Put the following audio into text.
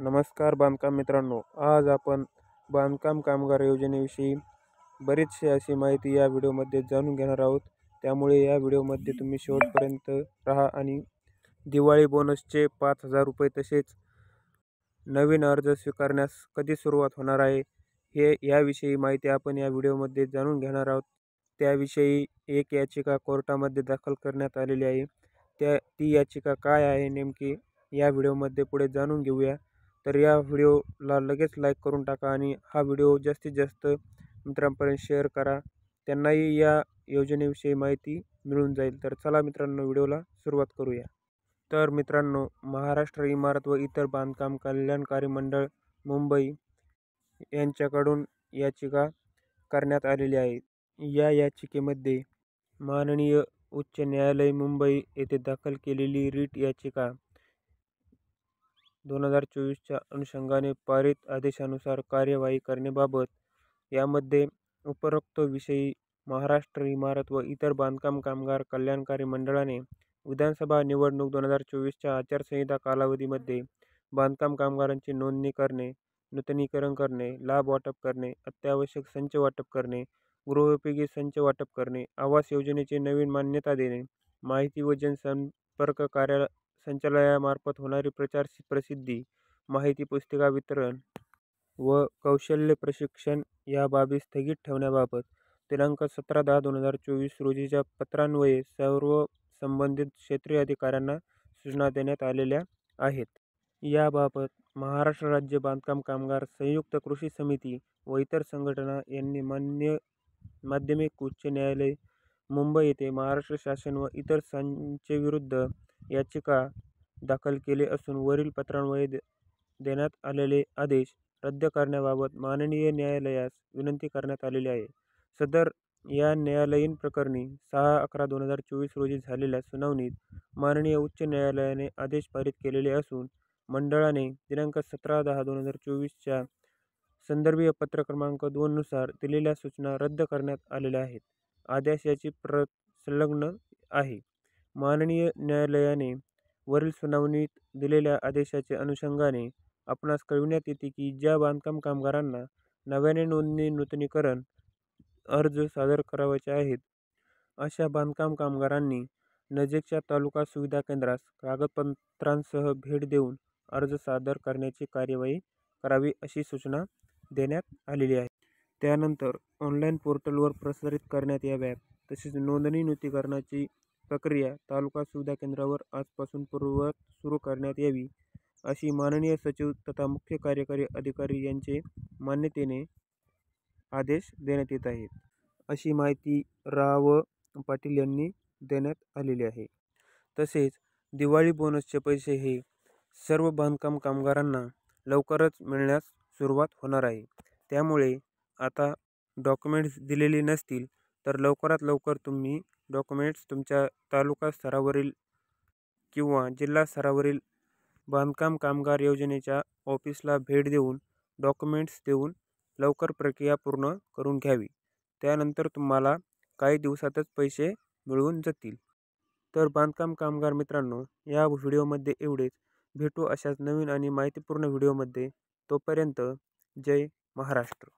नमस्कार बांधकाम मित्रांनो, आज आपण बांधकाम कामगार योजनेविषयी बरीचशी अशी माहिती या व्हिडिओमध्ये जाणून घेणार आहोत. त्यामुळे या व्हिडिओमध्ये तुम्ही शेवटपर्यंत राहा आणि दिवाळी बोनसचे 5,000 रुपये तसेच नवीन अर्ज स्वीकारण्यास कधी सुरुवात होणार आहे हे याविषयी माहिती आपण या व्हिडिओमध्ये जाणून घेणार आहोत. त्याविषयी एक याचिका कोर्टामध्ये दाखल करण्यात आलेली आहे. ती याचिका काय आहे नेमकी या व्हिडिओमध्ये पुढे जाणून घेऊया. तर या व्हिडिओला लगेच लाईक करून टाका आणि हा व्हिडिओ जास्तीत जास्त मित्रांपर्यंत शेअर करा, त्यांनाही या योजनेविषयी माहिती मिळून जाईल. तर चला मित्रांनो, व्हिडिओला सुरुवात करूया. तर मित्रांनो, महाराष्ट्र इमारत व इतर बांधकाम कल्याणकारी मंडळ मुंबई यांच्याकडून याचिका करण्यात आलेली आहे. या याचिकेमध्ये माननीय उच्च न्यायालय मुंबई येथे दाखल केलेली रिट याचिका 2024च्या अनुषंगाने पारित आदेशानुसार कार्यवाही करण्याबाबत यामध्ये उपरोक्त विषयी महाराष्ट्र इमारत व इतर बांधकाम कामगार कल्याणकारी मंडळाने विधानसभा निवडणूक 2024च्या आचारसंहिता कालावधीमध्ये बांधकाम कामगारांची नोंदणी करणे, नूतनीकरण करणे, लाभ वाटप करणे, अत्यावश्यक संच वाटप करणे, गृहोपयोगी संच वाटप करणे, आवास योजनेची नवीन मान्यता देणे, माहिती व जनसंपर्क संचालनालयामार्फत होणारी प्रचार प्रसिद्धी, माहिती पुस्तिका वितरण व कौशल्य प्रशिक्षण या बाबी स्थगित ठेवण्याबाबत दिनांक 17/10/2024 रोजीच्या पत्रान्वये सर्व संबंधित क्षेत्रीय अधिकाऱ्यांना सूचना देण्यात आलेल्या आहेत. याबाबत महाराष्ट्र राज्य बांधकाम कामगार संयुक्त कृषी समिती व इतर संघटना यांनी माध्यमिक उच्च न्यायालय मुंबई येथे महाराष्ट्र शासन व इतर संस्थेविरुद्ध याचिका दाखल केले असून वरील पत्रान्वये देण्यात आलेले आदेश रद्द करण्याबाबत माननीय न्यायालयास विनंती करण्यात आलेली आहे. सदर या न्यायालयीन प्रकरणी 6/11/2024 रोजी झालेल्या सुनावणीत माननीय उच्च न्यायालयाने आदेश पारित केलेले असून मंडळाने दिनांक 17/10/2024च्या संदर्भीय पत्र क्रमांक 2 नुसार दिलेल्या सूचना रद्द करण्यात आलेल्या आहेत. आदेशाची प्रत संलग्न आहे. माननीय न्यायालयाने वरील सुनावणीत दिलेल्या आदेशाच्या अनुषंगाने आपणास कळविण्यात येते की ज्या बांधकाम कामगारांना नव्याने नोंदणी नूतनीकरण अर्ज सादर करावयाचे आहेत, अशा बांधकाम कामगारांनी नजीकच्या तालुका सुविधा केंद्रास कागदपत्रांसह भेट देऊन अर्ज सादर करण्याची कार्यवाही करावी अशी सूचना देण्यात आलेली आहे. त्यानंतर ऑनलाईन पोर्टलवर प्रसारित करण्यात याव्यात. तसेच नोंदणी नूतनीकरणाची प्रक्रिया तालुका सुविधा केंद्रावर आजपासून पूर्ववत सुरू करण्यात यावी अशी माननीय सचिव तथा मुख्य कार्यकारी अधिकारी यांचे मान्यतेने आदेश देण्यात येत आहेत, अशी माहिती रा. पाटील यांनी देण्यात आलेली आहे. तसेच दिवाळी बोनसचे पैसे हे सर्व बांधकाम कामगारांना लवकरच मिळण्यास सुरुवात होणार आहे. त्यामुळे आता डॉक्युमेंट्स दिलेली नसतील तर लवकरात लवकर तुम्ही डॉक्युमेंट्स तुमच्या तालुका स्तरावरील किंवा जिल्हा स्तरावरील बांधकाम कामगार योजनेच्या ऑफिसला भेट देऊन डॉक्युमेंट्स देऊन लवकर प्रक्रिया पूर्ण करून घ्यावी. त्यानंतर तुम्हाला काही दिवसातच पैसे मिळून जातील. तर बांधकाम कामगार मित्रांनो, या व्हिडिओमध्ये एवढेच. भेटू अशाच नवीन आणि माहितीपूर्ण व्हिडिओमध्ये. तोपर्यंत जय महाराष्ट्र.